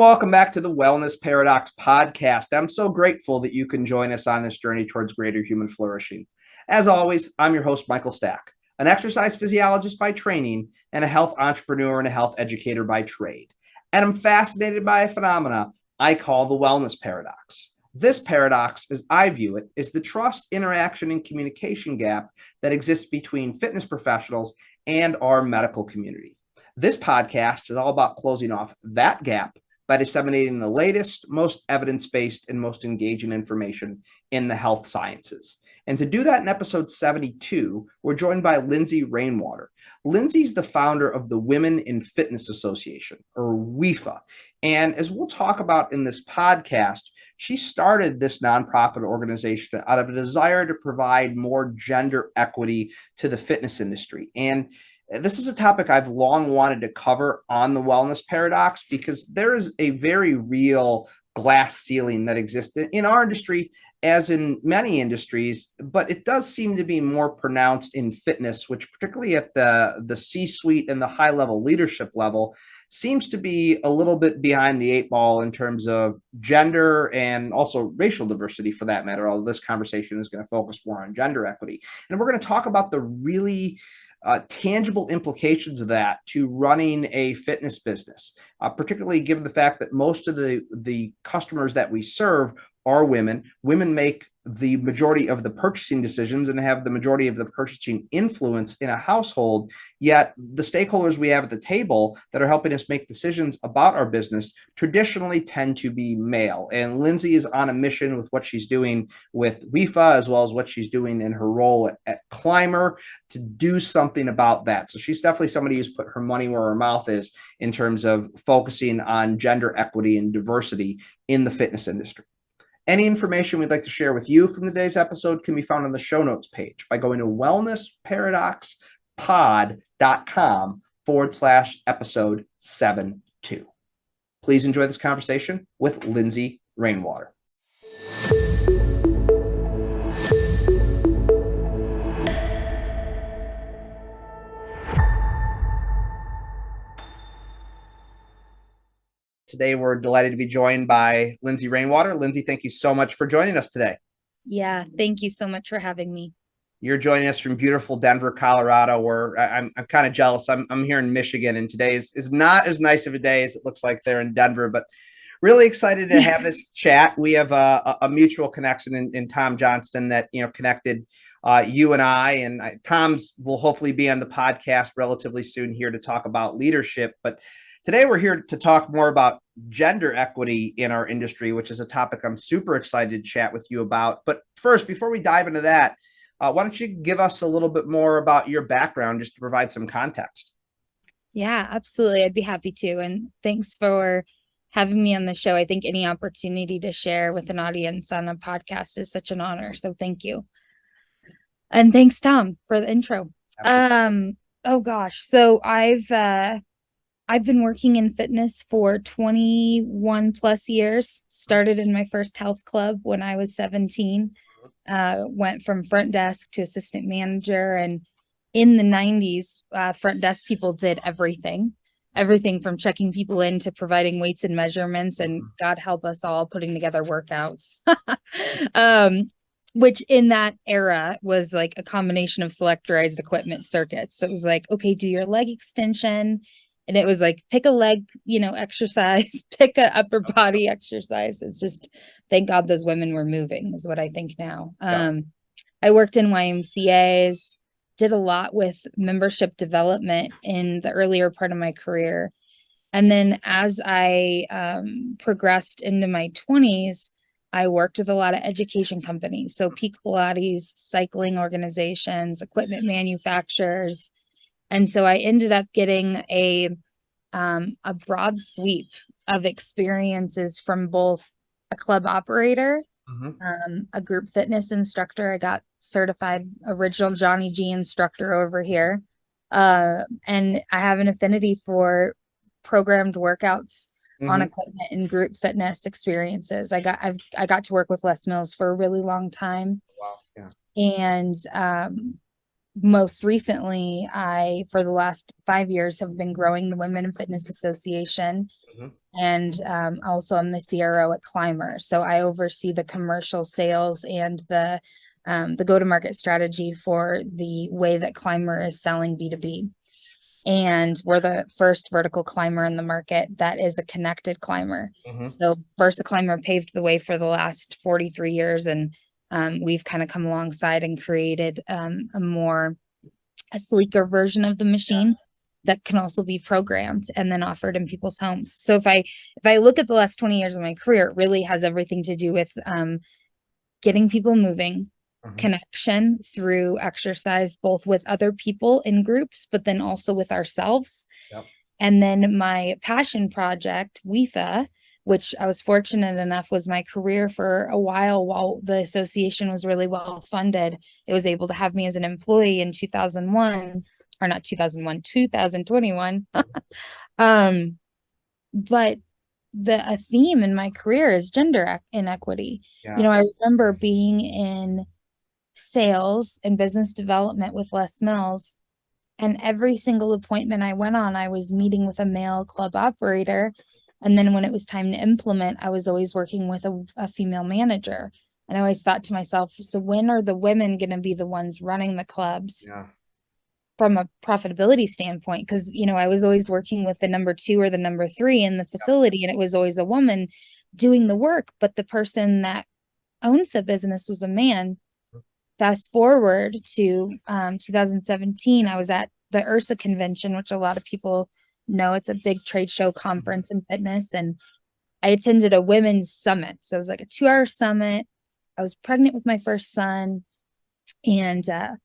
welcome back to the Wellness Paradox podcast. I'm so grateful that you can join us on this journey towards greater human flourishing. As always, I'm your host, Michael Stack, an exercise physiologist by training and a health entrepreneur and a health educator by trade. And I'm fascinated by a phenomena I call the wellness paradox. This paradox, as I view it, is the trust, interaction, and communication gap that exists between fitness professionals and our medical community. This podcast is all about closing off that gap by disseminating the latest, most evidence-based, and most engaging information in the health sciences. And to do that in episode 72, we're joined by Lindsey Rainwater. Lindsey's the founder of the Women in Fitness Association, or WIFA. And as we'll talk about in this podcast, she started this nonprofit organization out of a desire to provide more gender equity to the fitness industry. And this is a topic I've long wanted to cover on the wellness paradox because there is a very real glass ceiling that exists in our industry, as in many industries, but it does seem to be more pronounced in fitness, which particularly at the C-suite and the high-level leadership level seems to be a little bit behind the eight ball in terms of gender and also racial diversity for that matter, although this conversation is going to focus more on gender equity. And we're going to talk about the really tangible implications of that to running a fitness business, particularly given the fact that most of the customers that we serve are women. Women make the majority of the purchasing decisions and have the majority of the purchasing influence in a household, yet the stakeholders we have at the table that are helping us make decisions about our business traditionally tend to be male. And Lindsey is on a mission with what she's doing with WIFA, as well as what she's doing in her role at Climber, to do something about that. So she's definitely somebody who's put her money where her mouth is in terms of focusing on gender equity and diversity in the fitness industry. Any information we'd like to share with you from today's episode can be found on the show notes page by going to wellnessparadoxpod.com/episode 72. Please enjoy this conversation with Lindsey Rainwater. Today, we're delighted to be joined by Lindsey Rainwater. Lindsey, thank you so much for joining us today. Yeah, thank you so much for having me. You're joining us from beautiful Denver, Colorado, where I'm kind of jealous. I'm here in Michigan, and today is not as nice of a day as it looks like there in Denver, but really excited to have this chat. We have a mutual connection in Tom Johnston that connected you and I, and Tom's will hopefully be on the podcast relatively soon here to talk about leadership. But today we're here to talk more about gender equity in our industry, which is a topic I'm super excited to chat with you about. But first, before we dive into that, why don't you give us a little bit more about your background just to provide some context? Yeah, absolutely. I'd be happy to. And thanks for having me on the show. I think any opportunity to share with an audience on a podcast is such an honor. So thank you. And thanks, Tom, for the intro. Absolutely. Oh gosh. So I've been working in fitness for 21 plus years. Started in my first health club when I was 17. Went from front desk to assistant manager. And in the 90s, front desk people did everything from checking people in to providing weights and measurements, and God help us all, putting together workouts. Which in that era was like a combination of selectorized equipment circuits. So it was like, okay, do your leg extension. And it was like, pick a leg, exercise, pick a upper body exercise. It's just, thank God those women were moving is what I think now. Yeah. I worked in YMCAs, did a lot with membership development in the earlier part of my career. And then as I progressed into my 20s, I worked with a lot of education companies. So Peak Pilates, cycling organizations, equipment manufacturers. And so I ended up getting a broad sweep of experiences from both a club operator, a group fitness instructor. I got certified original Johnny G instructor over here. And I have an affinity for programmed workouts on equipment and group fitness experiences. I got to work with Les Mills for a really long time. Wow. Yeah. And most recently, for the last 5 years, have been growing the Women in Fitness Association. Hmm. And also I'm the CRO at Climber. So I oversee the commercial sales and the go-to-market strategy for the way that Climber is selling B2B. And we're the first vertical climber in the market that is a connected climber. Hmm. So Versa Climber paved the way for the last 43 years, and we've kind of come alongside and created a sleeker version of the machine that can also be programmed and then offered in people's homes. So if I look at the last 20 years of my career, it really has everything to do with getting people moving, Hmm. connection through exercise, both with other people in groups, but then also with ourselves. Yep. And then my passion project, WIFA, which I was fortunate enough was my career for a while the association was really well funded. It was able to have me as an employee in 2001, or not 2001, 2021. um, but a theme in my career is gender inequity. Yeah. I remember being in sales and business development with Les Mills, and every single appointment I went on, I was meeting with a male club operator. And then when it was time to implement, I was always working with a female manager. And I always thought to myself, so when are the women going to be the ones running the clubs Yeah. from a profitability standpoint? Because, I was always working with the number two or the number three in the facility, and it was always a woman doing the work. But the person that owned the business was a man. Fast forward to 2017, I was at the URSA convention, which a lot of people know. It's a big trade show conference in fitness. And I attended a women's summit. So it was like a 2-hour summit. I was pregnant with my first son. And I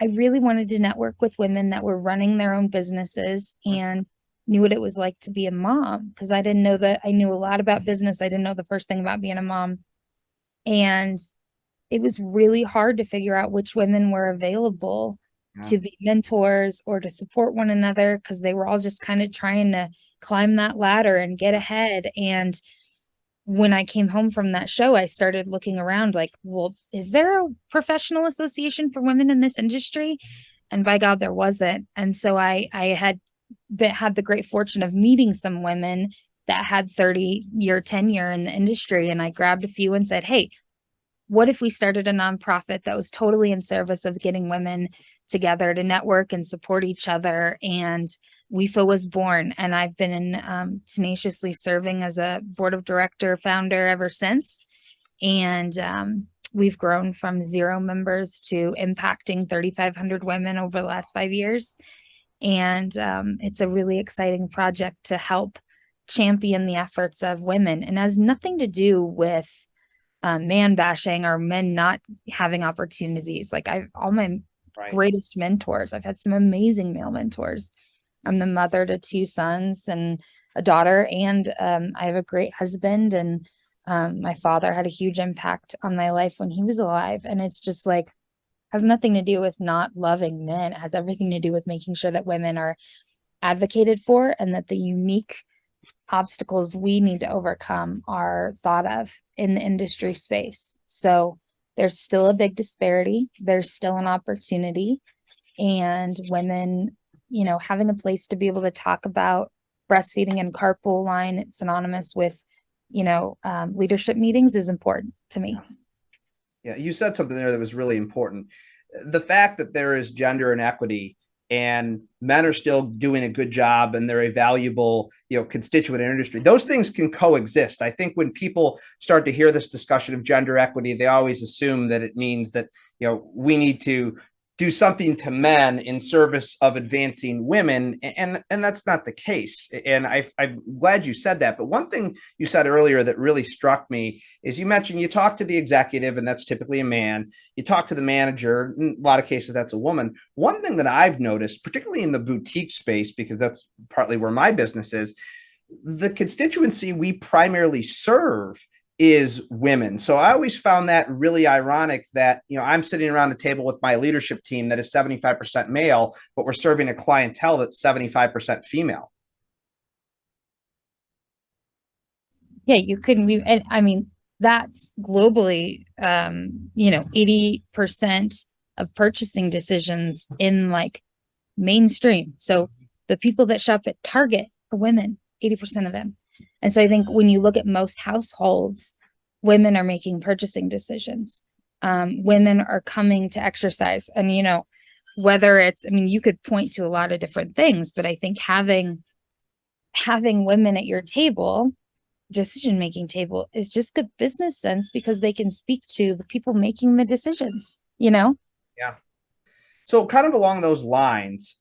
really wanted to network with women that were running their own businesses and knew what it was like to be a mom. Because I didn't know that I knew a lot about business. I didn't know the first thing about being a mom. And it was really hard to figure out which women were available Yeah. to be mentors or to support one another, because they were all just kind of trying to climb that ladder and get ahead. And when I came home from that show, I started looking around like, well, is there a professional association for women in this industry? And by God, there wasn't. And so I had the great fortune of meeting some women that had 30-year tenure in the industry. And I grabbed a few and said, hey, what if we started a nonprofit that was totally in service of getting women together to network and support each other? And WIFA was born, and I've been tenaciously serving as a board of director founder ever since. And we've grown from 0 members to impacting 3,500 women over the last 5 years. And it's a really exciting project to help champion the efforts of women, and has nothing to do with man bashing or men not having opportunities. Like all my Right. greatest mentors, I've had some amazing male mentors. I'm the mother to 2 sons and a daughter, and I have a great husband. And my father had a huge impact on my life when he was alive. And it's just like, has nothing to do with not loving men. It has everything to do with making sure that women are advocated for, and that the unique obstacles we need to overcome are thought of in the industry space. So there's still a big disparity. There's still an opportunity, and women, having a place to be able to talk about breastfeeding and carpool line, synonymous with, leadership meetings, is important to me. Yeah, you said something there that was really important. The fact that there is gender inequity and men are still doing a good job and they're a valuable, constituent in industry. Those things can coexist. I think when people start to hear this discussion of gender equity, they always assume that it means that, we need to do something to men in service of advancing women, and that's not the case. And I'm glad you said that. But one thing you said earlier that really struck me is you mentioned you talk to the executive, and that's typically a man. You talk to the manager, in a lot of cases that's a woman. One thing that I've noticed, particularly in the boutique space, because that's partly where my business is, the constituency we primarily serve is women. So I always found that really ironic that, I'm sitting around the table with my leadership team that is 75% male, but we're serving a clientele that's 75% female. Yeah, you couldn't be, I mean, that's globally, 80% of purchasing decisions in like mainstream. So the people that shop at Target are women, 80% of them. And so I think when you look at most households, women are making purchasing decisions. Women are coming to exercise. And, you know, whether it's, I mean, you could point to a lot of different things, but I think having women at your table, decision-making table, is just good business sense because they can speak to the people making the decisions, you know? Yeah. So kind of along those lines,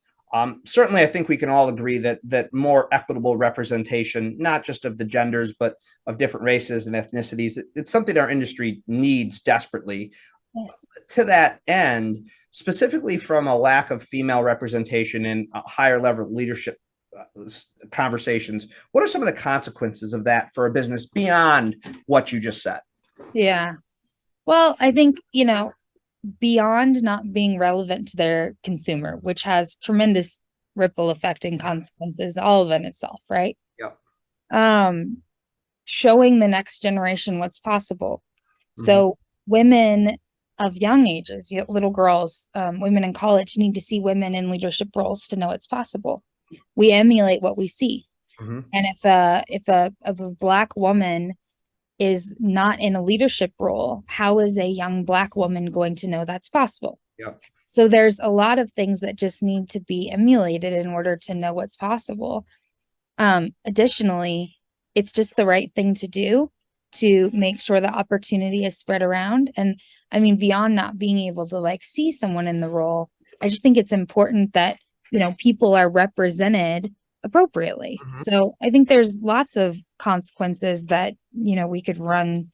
certainly I think we can all agree that more equitable representation, not just of the genders, but of different races and ethnicities, it's something our industry needs desperately. Yes. To that end, specifically from a lack of female representation in higher level leadership conversations, what are some of the consequences of that for a business beyond what you just said? Yeah. Well, I think, you know, beyond not being relevant to their consumer, which has tremendous ripple effect and consequences all of in itself, right? Yep. Showing the next generation what's possible. Mm-hmm. So women of young ages, little girls, women in college need to see women in leadership roles to know it's possible. We emulate what we see. Mm-hmm. And if a Black woman is not in a leadership role, how is a young Black woman going to know that's possible? Yep. So there's a lot of things that just need to be emulated in order to know what's possible. Additionally, it's just the right thing to do to make sure the opportunity is spread around. And I mean, beyond not being able to like see someone in the role, I just think it's important that, you know, people are represented appropriately. Mm-hmm. So I think there's lots of consequences that, you know, we could run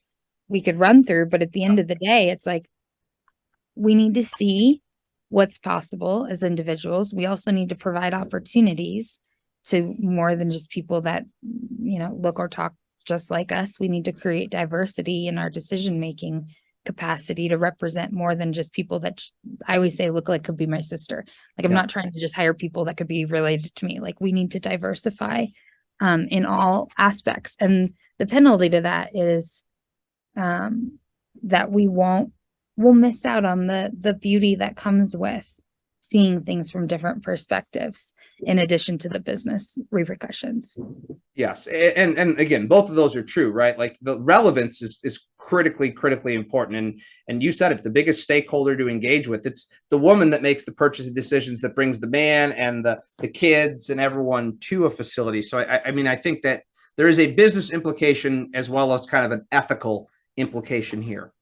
through, but at the end of the day, it's like, we need to see what's possible as individuals. We also need to provide opportunities to more than just people that, you know, look or talk just like us. We need to create diversity in our decision-making capacity to represent more than just people that I always say look like could be my sister. Like, I'm not trying to just hire people that could be related to me. Like, we need to diversify in all aspects. And the penalty to that is that we'll miss out on the beauty that comes with seeing things from different perspectives, in addition to the business repercussions. Yes. And again, both of those are true, right? Like the relevance is critically important. And you said it, the biggest stakeholder to engage with, it's the woman that makes the purchasing decisions, that brings the man and the kids and everyone to a facility. So I mean, I think that there is a business implication as well as kind of an ethical implication here.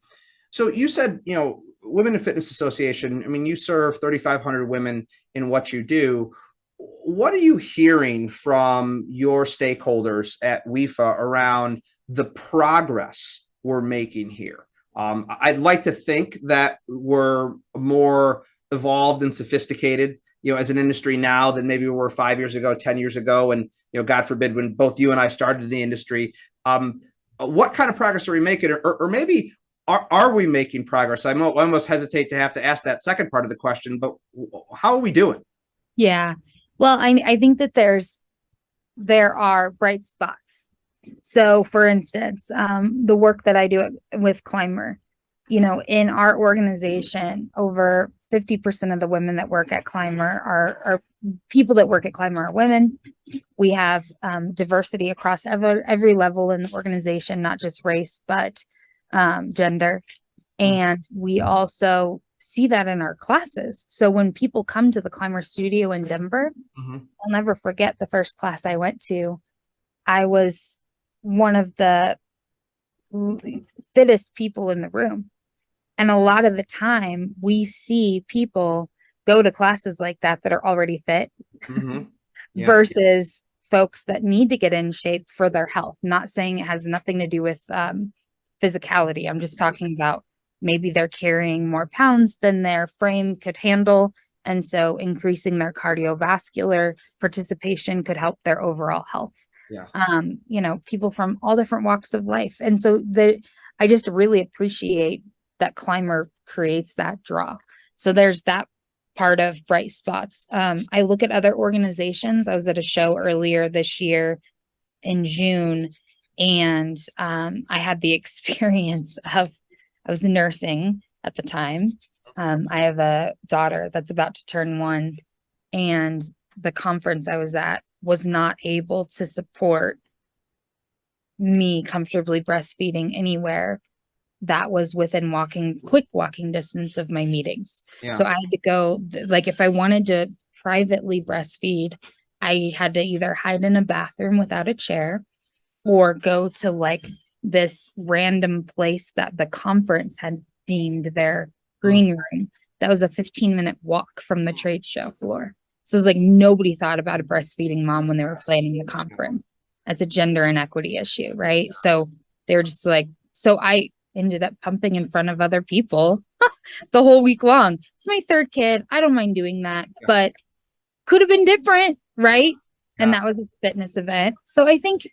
So you said, you know, Women in Fitness Association, I mean, you serve 3,500 women in what you do. What are you hearing from your stakeholders at WIFA around the progress we're making here? I'd like to think that we're more evolved and sophisticated, you know, as an industry now than maybe we were 5 years ago, 10 years ago. And, you know, God forbid, when both you and I started the industry, what kind of progress are we making? Or maybe are we making progress? I almost hesitate to have to ask that second part of the question, but how are we doing? Yeah. Well, I think that there are bright spots. So for instance, the work that I do with Climber, you know, in our organization, over 50% of the women that work at Climber are people that work at Climber are women. We have diversity across every level in the organization, not just race, but gender. And we also see that in our classes. So when people come to the Climber Studio in Denver, I'll never forget the first class I went to. I was one of the fittest people in the room. And a lot of the time we see people go to classes like that are already fit versus folks that need to get in shape for their health. Not saying it has nothing to do with physicality. I'm just talking about maybe they're carrying more pounds than their frame could handle. And so increasing their cardiovascular participation could help their overall health. Yeah. You know, people from all different walks of life. And so I just really appreciate that Climber creates that draw. So there's that part of bright spots. I look at other organizations. I was at a show earlier this year in June, and I had the experience of, I was nursing at the time, I have a daughter that's about to turn 1, and the conference I was at was not able to support me comfortably breastfeeding anywhere that was within quick walking distance of my meetings. Yeah. So I had to go, like, if I wanted to privately breastfeed, I had to either hide in a bathroom without a chair or go to like this random place that the conference had deemed their green room. That was a 15-minute walk from the trade show floor. So it's like nobody thought about a breastfeeding mom when they were planning the conference. That's a gender inequity issue, right? So they were just like, so I ended up pumping in front of other people the whole week long. It's my 3rd kid. I don't mind doing that, but could have been different, right? And that was a fitness event. So I think,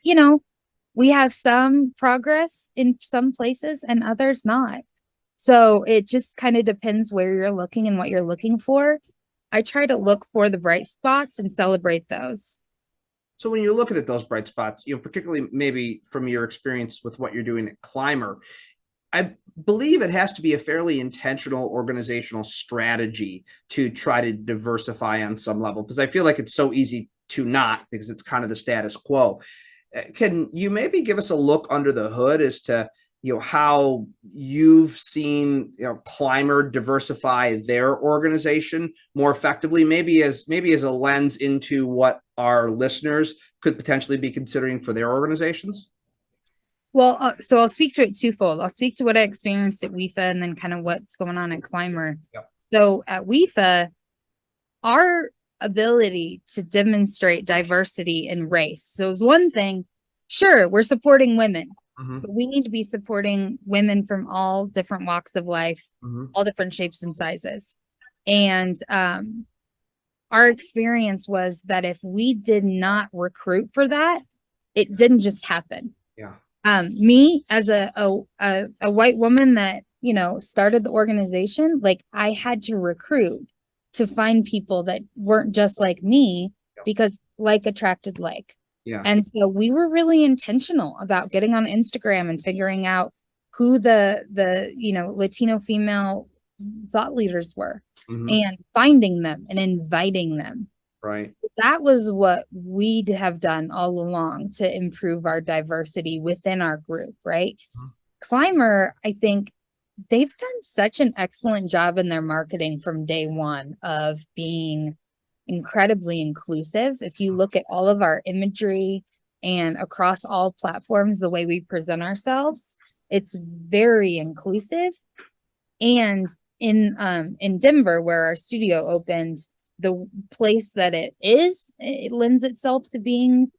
we have some progress in some places and others not. So it just kind of depends where you're looking and what you're looking for. I try to look for the bright spots and celebrate those. So when you're looking at those bright spots, particularly maybe from your experience with what you're doing at Climber, I believe it has to be a fairly intentional organizational strategy to try to diversify on some level, because I feel like it's so easy to not, because it's kind of the status quo. Can you maybe give us a look under the hood as to how you've seen Climber diversify their organization more effectively, maybe as a lens into what our listeners could potentially be considering for their organizations? Well, so I'll speak to it twofold. I'll speak to what I experienced at WIFA and then kind of what's going on at Climber. Yep. So at WIFA, our ability to demonstrate diversity in race. So it's one thing, sure, we're supporting women, but we need to be supporting women from all different walks of life, all different shapes and sizes. And our experience was that if we did not recruit for that, it didn't just happen. Yeah. Me as a white woman that, started the organization, like I had to recruit to find people that weren't just like me, because like attracted like. Yeah. And so we were really intentional about getting on Instagram and figuring out who the Latino female thought leaders were and finding them and inviting them. Right. That was what we have done all along to improve our diversity within our group, right? Climber, I think they've done such an excellent job in their marketing from day one of being incredibly inclusive. If you look at all of our imagery and across all platforms, the way we present ourselves, it's very inclusive. And in Denver, where our studio opened, the place that it lends itself to being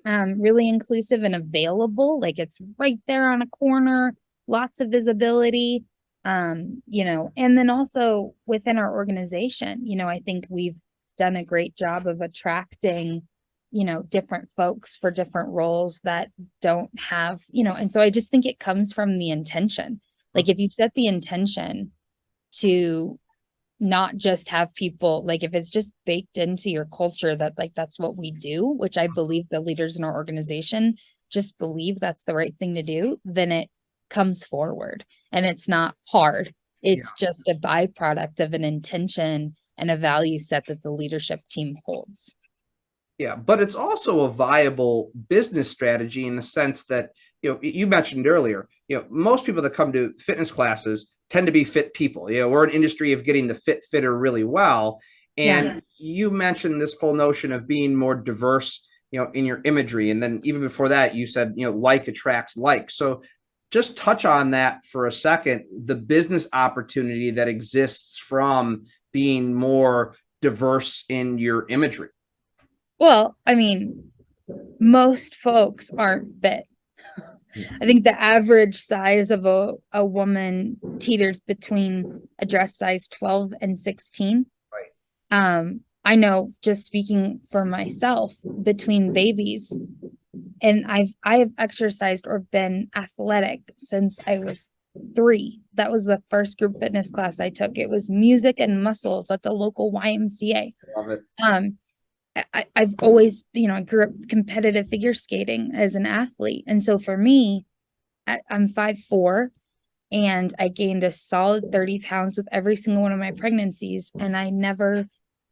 really inclusive and available. Like it's right there on a corner, lots of visibility, and then also within our organization, I think we've done a great job of attracting, different folks for different roles that don't have, and so I just think it comes from the intention. Like if you set the intention to not just have people, like if it's just baked into your culture that like that's what we do, which I believe the leaders in our organization just believe that's the right thing to do, then it comes forward and it's not hard. It's just a byproduct of an intention and a value set that the leadership team holds. Yeah, but it's also a viable business strategy in the sense that, you mentioned earlier, most people that come to fitness classes tend to be fit people. We're an industry of getting the fitter really well. And you mentioned this whole notion of being more diverse, in your imagery. And then even before that, you said, like attracts like. So just touch on that for a second, the business opportunity that exists from being more diverse in your imagery. Well, I mean, most folks aren't fit. I think the average size of a woman teeters between a dress size 12 and 16. Right. I know, just speaking for myself, between babies, and I have exercised or been athletic since I was 3. That was the first group fitness class I took. It was music and muscles at the local YMCA. Love it. I've always, I grew up competitive figure skating as an athlete. And so for me, I'm 5'4", And I gained a solid 30 pounds with every single one of my pregnancies. And I never,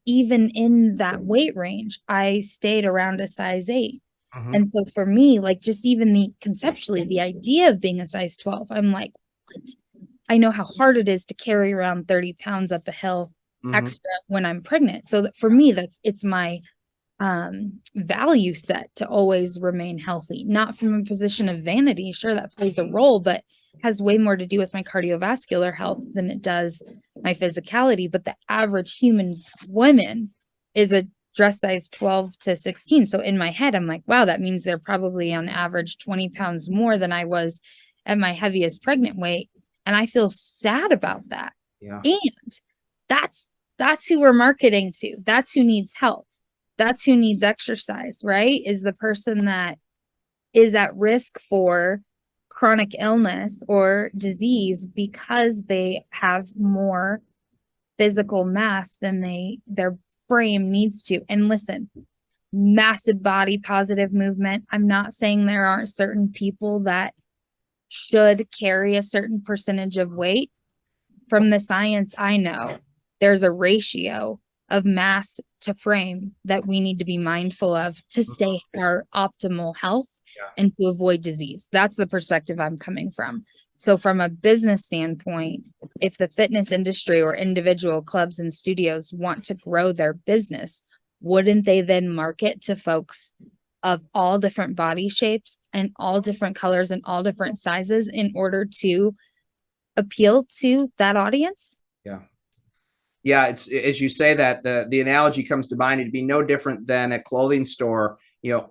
even in that weight range, I stayed around a size 8. And so for me, like, just even conceptually, the idea of being a size 12, I'm like, what? I know how hard it is to carry around 30 pounds up a hill extra when I'm pregnant. So that for me, it's my value set to always remain healthy, not from a position of vanity. Sure, that plays a role, but has way more to do with my cardiovascular health than it does my physicality. But the average human woman is a dress size 12 to 16. So in my head, I'm like, wow, that means they're probably on average 20 pounds more than I was at my heaviest pregnant weight. And I feel sad about that. Yeah. And that's who we're marketing to. That's who needs help. That's who needs exercise, right? Is the person that is at risk for chronic illness or disease because they have more physical mass than their frame needs to. And listen, massive body positive movement. I'm not saying there aren't certain people that should carry a certain percentage of weight. From the science I know, there's a ratio of mass to frame that we need to be mindful of to stay our optimal health and to avoid disease. That's the perspective I'm coming from. So from a business standpoint, if the fitness industry or individual clubs and studios want to grow their business, wouldn't they then market to folks of all different body shapes and all different colors and all different sizes in order to appeal to that audience? Yeah. Yeah, it's as you say that the analogy comes to mind. It'd be no different than a clothing store,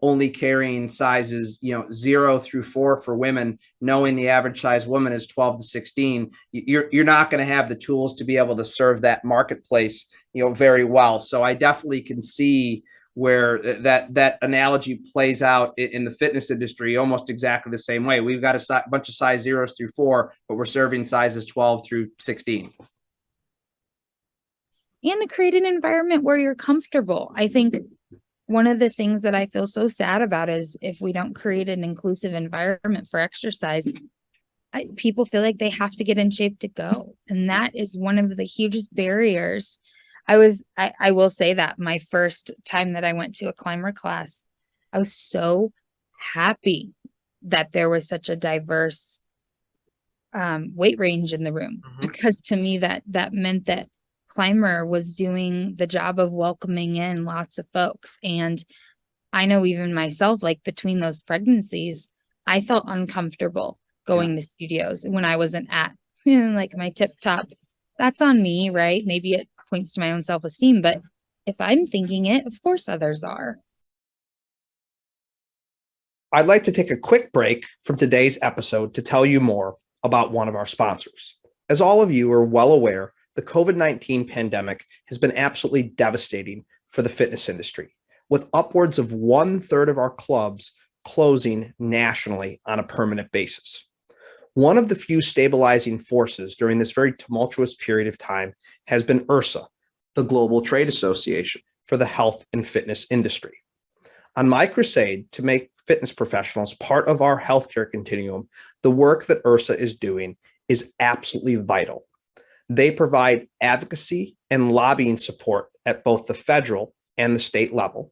only carrying sizes, 0 through 4 for women, knowing the average size woman is 12 to 16. You're not going to have the tools to be able to serve that marketplace, very well. So I definitely can see where that analogy plays out in the fitness industry almost exactly the same way. We've got a bunch of size 0s through 4, but we're serving sizes 12 through 16. And to create an environment where you're comfortable. I think one of the things that I feel so sad about is if we don't create an inclusive environment for exercise, people feel like they have to get in shape to go. And that is one of the hugest barriers. I will say that my first time that I went to a climber class, I was so happy that there was such a diverse weight range in the room, because to me that meant that climber was doing the job of welcoming in lots of folks. And I know even myself, like between those pregnancies, I felt uncomfortable going to studios when I wasn't at like my tip top. That's on me, right? Maybe it points to my own self-esteem, but if I'm thinking it, of course others are. I'd like to take a quick break from today's episode to tell you more about one of our sponsors. As all of you are well aware, the COVID-19 pandemic has been absolutely devastating for the fitness industry, with upwards of 1/3 of our clubs closing nationally on a permanent basis. One of the few stabilizing forces during this very tumultuous period of time has been IHRSA, the Global Trade Association for the health and fitness industry. On my crusade to make fitness professionals part of our healthcare continuum, the work that IHRSA is doing is absolutely vital. They provide advocacy and lobbying support at both the federal and the state level.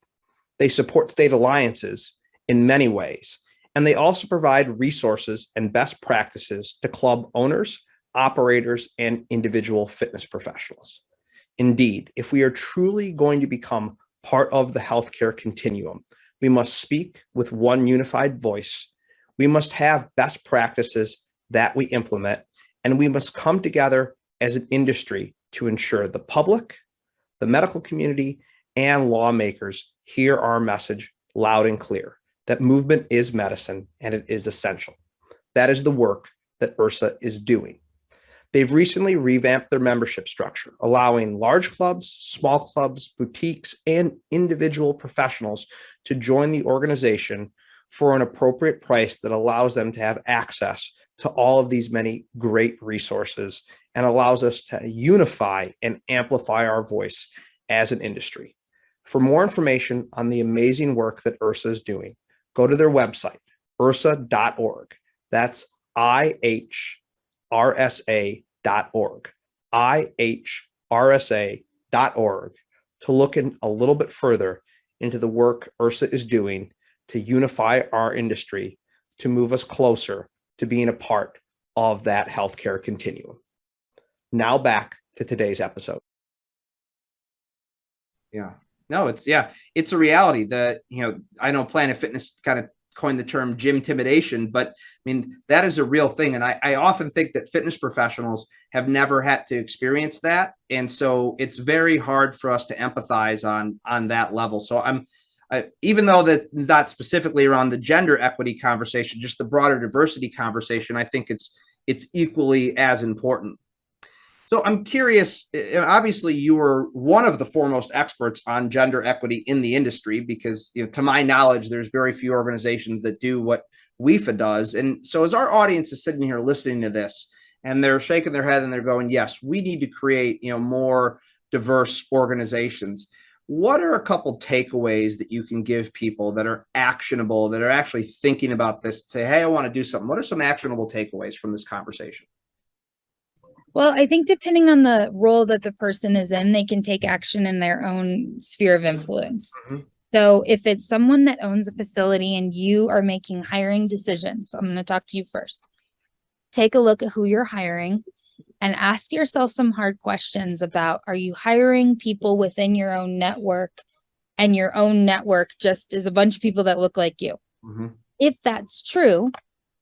They support state alliances in many ways, and they also provide resources and best practices to club owners, operators, and individual fitness professionals. Indeed, if we are truly going to become part of the healthcare continuum, we must speak with one unified voice. We must have best practices that we implement, and we must come together as an industry to ensure the public, the medical community, and lawmakers hear our message loud and clear, that movement is medicine and it is essential. That is the work that IHRSA is doing. They've recently revamped their membership structure, allowing large clubs, small clubs, boutiques, and individual professionals to join the organization for an appropriate price that allows them to have access to all of these many great resources and allows us to unify and amplify our voice as an industry. For more information on the amazing work that IHRSA is doing, go to their website, IHRSA.org. That's IHRSA.org. ihrsa.org, ihrsa.org, to look in a little bit further into the work IHRSA is doing to unify our industry, to move us closer to being a part of that healthcare continuum. Now back to today's episode. Yeah. No, it's a reality that, I know Planet Fitness kind of coined the term gym intimidation, but I mean, that is a real thing. And I often think that fitness professionals have never had to experience that. And so it's very hard for us to empathize on that level. So even though that not specifically around the gender equity conversation, just the broader diversity conversation, I think it's equally as important. So I'm curious, obviously you were one of the foremost experts on gender equity in the industry, because to my knowledge, there's very few organizations that do what WIFA does. And so as our audience is sitting here listening to this and they're shaking their head and they're going, yes, we need to create more diverse organizations. What are a couple takeaways that you can give people that are actionable, that are actually thinking about this, say, hey, I want to do something? What are some actionable takeaways from this conversation? Well, I think depending on the role that the person is in, they can take action in their own sphere of influence. Mm-hmm. So if it's someone that owns a facility and you are making hiring decisions, I'm going to talk to you first. Take a look at who you're hiring and ask yourself some hard questions about, are you hiring people within your own network, and your own network just is a bunch of people that look like you? Mm-hmm. If that's true,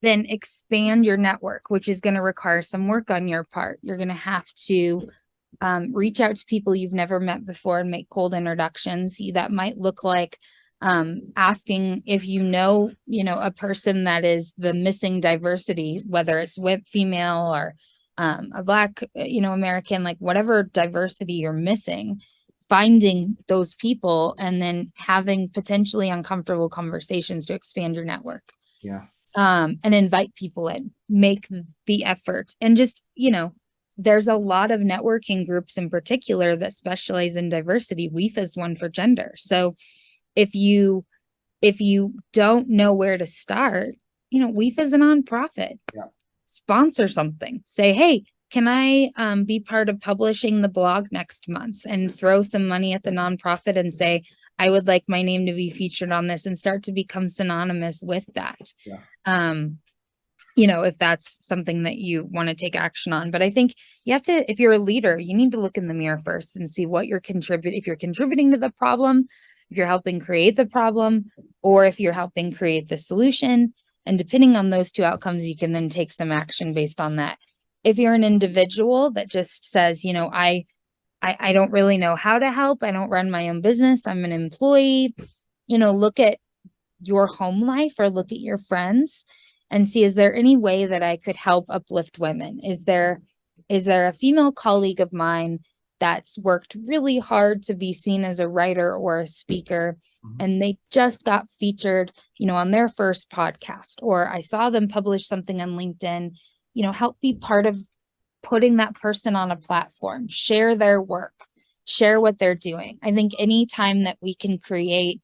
then expand your network, which is going to require some work on your part. You're going to have to reach out to people you've never met before and make cold introductions. That might look like asking if a person that is the missing diversity, whether it's female or a Black, American, like whatever diversity you're missing, finding those people and then having potentially uncomfortable conversations to expand your network. Yeah. And invite people in, make the effort. And just, there's a lot of networking groups in particular that specialize in diversity. WIFA is one for gender. So if you don't know where to start, WIFA is a nonprofit. Yeah. Sponsor something. Say, hey, can I be part of publishing the blog next month, and throw some money at the nonprofit and say, I would like my name to be featured on this, and start to become synonymous with that. Yeah. If that's something that you want to take action on. But I think you have to, if you're a leader, you need to look in the mirror first and see what you're contributing. If you're contributing to the problem, if you're helping create the problem, or if you're helping create the solution. And depending on those two outcomes, you can then take some action based on that. If you're an individual that just says, I don't really know how to help, I don't run my own business, I'm an employee, look at your home life or look at your friends and see, is there any way that I could help uplift women? Is there a female colleague of mine that's worked really hard to be seen as a writer or a speaker, and they just got featured, on their first podcast, or I saw them publish something on LinkedIn, help be part of putting that person on a platform, share their work, share what they're doing. I think any time that we can create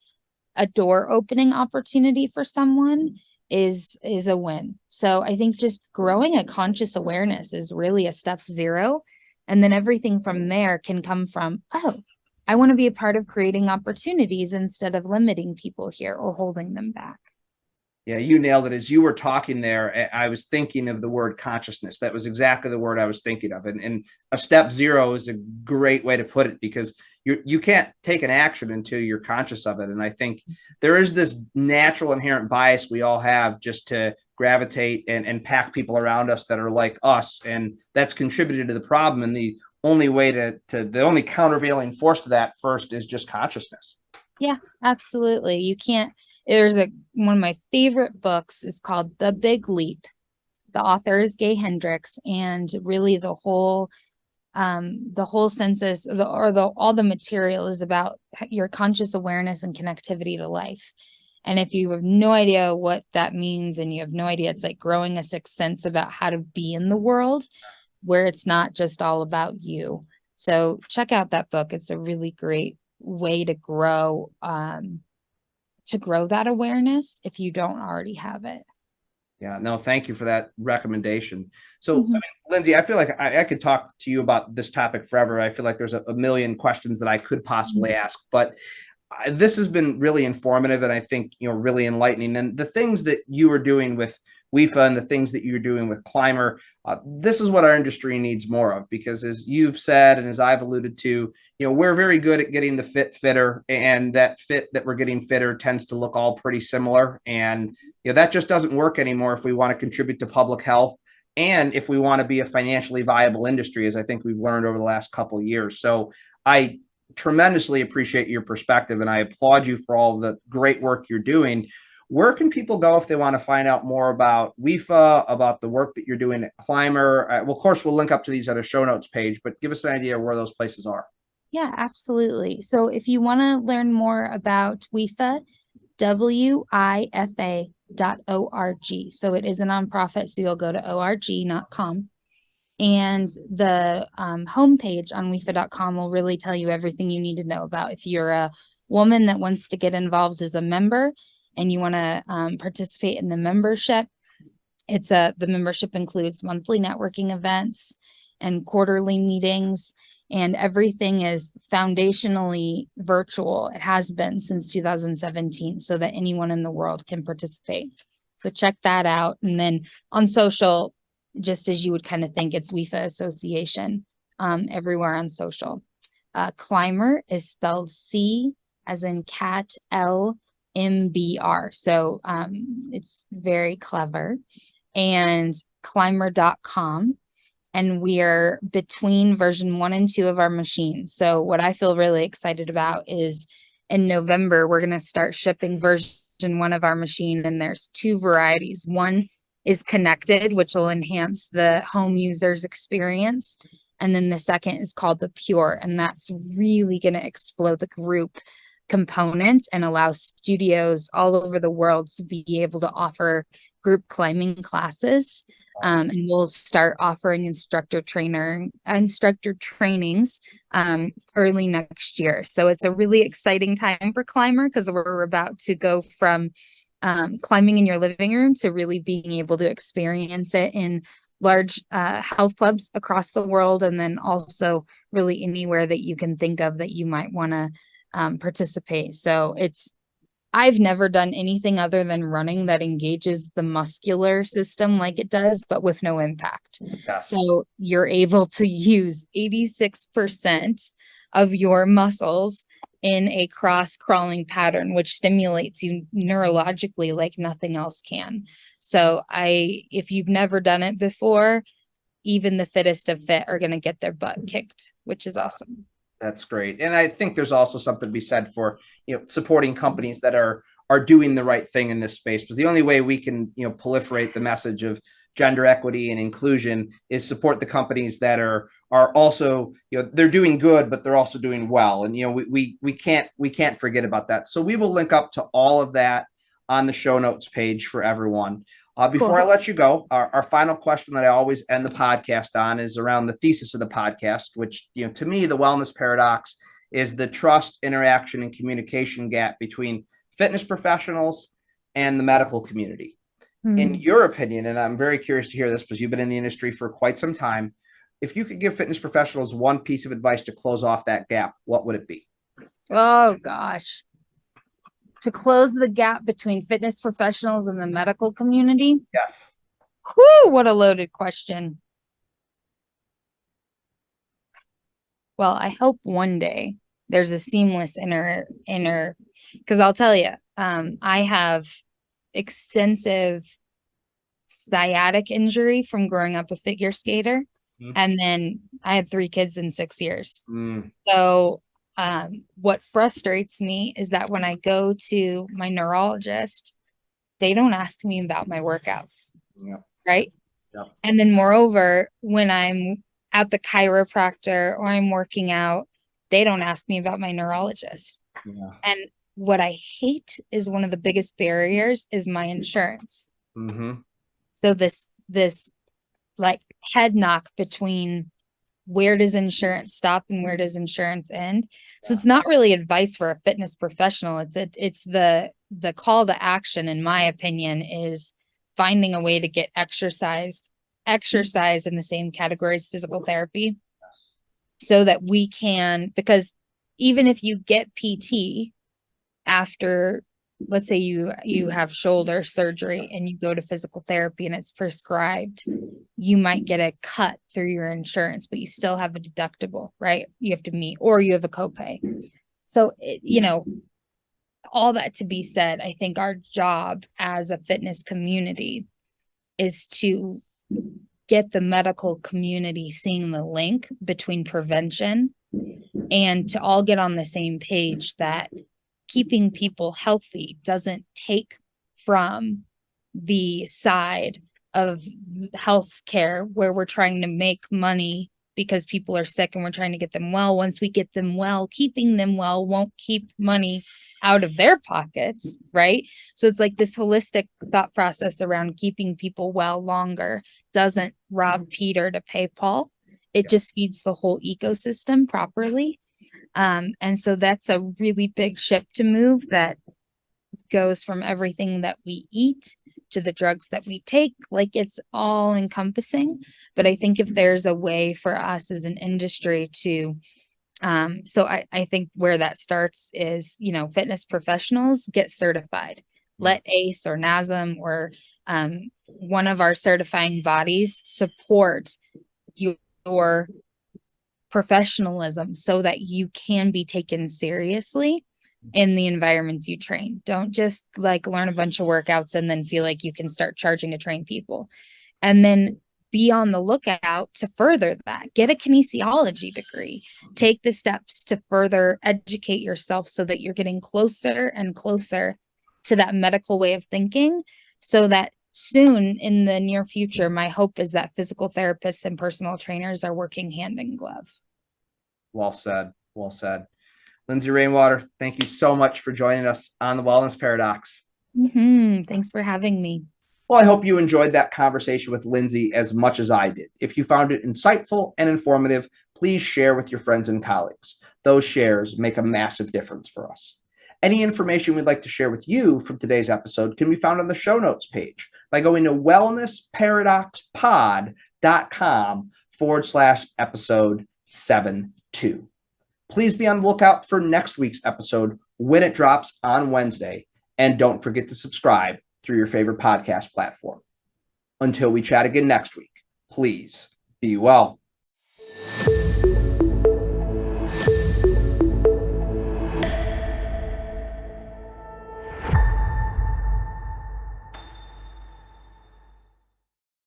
a door opening opportunity for someone is a win. So I think just growing a conscious awareness is really a step zero. And then everything from there can come from, oh, I want to be a part of creating opportunities instead of limiting people here or holding them back. Yeah, you nailed it. As you were talking there, I was thinking of the word consciousness. That was exactly the word I was thinking of. And a step zero is a great way to put it, because you can't take an action until you're conscious of it. And I think there is this natural inherent bias we all have just to gravitate and pack people around us that are like us. And that's contributed to the problem. And the only way the only countervailing force to that first is just consciousness. Yeah, absolutely. You can't, one of my favorite books is called The Big Leap. The author is Gay Hendricks, and really the whole census all the material is about your conscious awareness and connectivity to life. And if you have no idea what that means, and you have no idea, it's like growing a sixth sense about how to be in the world where it's not just all about you. So check out that book. It's a really great way to grow that awareness if you don't already have it. Yeah, no, thank you for that recommendation. So, I Mhm. mean, Lindsey, I feel like I could talk to you about this topic forever. I feel like there's a million questions that I could possibly ask, but this has been really informative and I think, really enlightening. And the things that you are doing with WIFA and the things that you're doing with Climber, this is what our industry needs more of, because as you've said, and as I've alluded to, we're very good at getting the fit fitter, and that fit that we're getting fitter tends to look all pretty similar. And, that just doesn't work anymore if we want to contribute to public health and if we want to be a financially viable industry, as I think we've learned over the last couple of years. So I tremendously appreciate your perspective and I applaud you for all the great work you're doing. Where can people go if they want to find out more about WIFA, about the work that you're doing at Climber? Well, of course, we'll link up to these at a show notes page, but give us an idea of where those places are. Yeah, absolutely. So if you want to learn more about WIFA, WIFA.org. So it is a nonprofit, so you'll go to org, not com. And the homepage on WIFA.com will really tell you everything you need to know about. If you're a woman that wants to get involved as a member and you want to participate in the membership, the membership includes monthly networking events and quarterly meetings, and everything is foundationally virtual. It has been since 2017, so that anyone in the world can participate. So check that out. And then on social, just as you would kind of think, it's WIFA Association everywhere on social. Climber is spelled C as in cat, LMBR. So it's very clever. And climber.com. And we are between version 1 and 2 of our machine. So what I feel really excited about is in November, we're going to start shipping version 1 of our machine. And there's 2 varieties. One is connected, which will enhance the home user's experience. And then the second is called the pure. And that's really going to explode the group components and allow studios all over the world to be able to offer group climbing classes. And we'll start offering instructor trainings early next year. So it's a really exciting time for Climber, because we're about to go from climbing in your living room to really being able to experience it in large health clubs across the world, and then also really anywhere that you can think of that you might want to participate. So I've never done anything other than running that engages the muscular system like it does, but with no impact. Yes. So you're able to use 86% of your muscles in a cross crawling pattern, which stimulates you neurologically like nothing else can. So if you've never done it before, even the fittest of fit are going to get their butt kicked, which is awesome. That's great. And I think there's also something to be said for, supporting companies that are doing the right thing in this space, because the only way we can, proliferate the message of gender equity and inclusion is support the companies that are also, they're doing good, but they're also doing well. And, we can't forget about that. So we will link up to all of that on the show notes page for everyone. Before Cool. I let you go, our final question that I always end the podcast on is around the thesis of the podcast, which, to me, the wellness paradox is the trust, interaction, and communication gap between fitness professionals and the medical community. In your opinion, and I'm very curious to hear this because you've been in the industry for quite some time, if you could give fitness professionals one piece of advice to close off that gap, what would it be? Oh, gosh. To close the gap between fitness professionals and the medical community? Yes. Whoo, what a loaded question. Well, I hope one day there's a seamless because I'll tell you, I have extensive sciatic injury from growing up a figure skater. Mm. And then I had 3 kids in 6 years. Mm. So what frustrates me is that when I go to my neurologist, they don't ask me about my workouts. Yep. Right. Yep. And then moreover, when I'm at the chiropractor or I'm working out, they don't ask me about my neurologist. Yeah. And what I hate is one of the biggest barriers is my insurance. Mm-hmm. So this like head knock between where does insurance stop and where does insurance end? So it's not really advice for a fitness professional. It's the call to action, in my opinion, is finding a way to get exercise in the same category as physical therapy, so that we can, because even if you get PT after, let's say you have shoulder surgery and you go to physical therapy and it's prescribed, you might get a cut through your insurance, but you still have a deductible, right? You have to meet, or you have a copay. So, all that to be said, I think our job as a fitness community is to get the medical community seeing the link between prevention, and to all get on the same page that keeping people healthy doesn't take from the side of healthcare where we're trying to make money because people are sick and we're trying to get them well. Once we get them well, keeping them well won't keep money out of their pockets, right? So it's like this holistic thought process around keeping people well longer doesn't rob Peter to pay Paul. It just feeds the whole ecosystem properly. And so that's a really big ship to move that goes from everything that we eat to the drugs that we take. Like, it's all encompassing. But I think if there's a way for us as an industry to, so I think where that starts is, fitness professionals get certified. Let ACE or NASM or one of our certifying bodies support your professionalism so that you can be taken seriously in the environments you train. Don't just learn a bunch of workouts and then feel like you can start charging to train people. And then be on the lookout to further that. Get a kinesiology degree. Take the steps to further educate yourself so that you're getting closer and closer to that medical way of thinking, so that soon in the near future, my hope is that physical therapists and personal trainers are working hand in glove. Well said. Well said. Lindsey Rainwater, thank you so much for joining us on the Wellness Paradox. Thanks for having me. Well, I hope you enjoyed that conversation with Lindsey as much as I did. If you found it insightful and informative, please share with your friends and colleagues. Those shares make a massive difference for us. Any information we'd like to share with you from today's episode can be found on the show notes page by going to wellnessparadoxpod.com/episode 72. Please be on the lookout for next week's episode when it drops on Wednesday. And don't forget to subscribe through your favorite podcast platform. Until we chat again next week, please be well.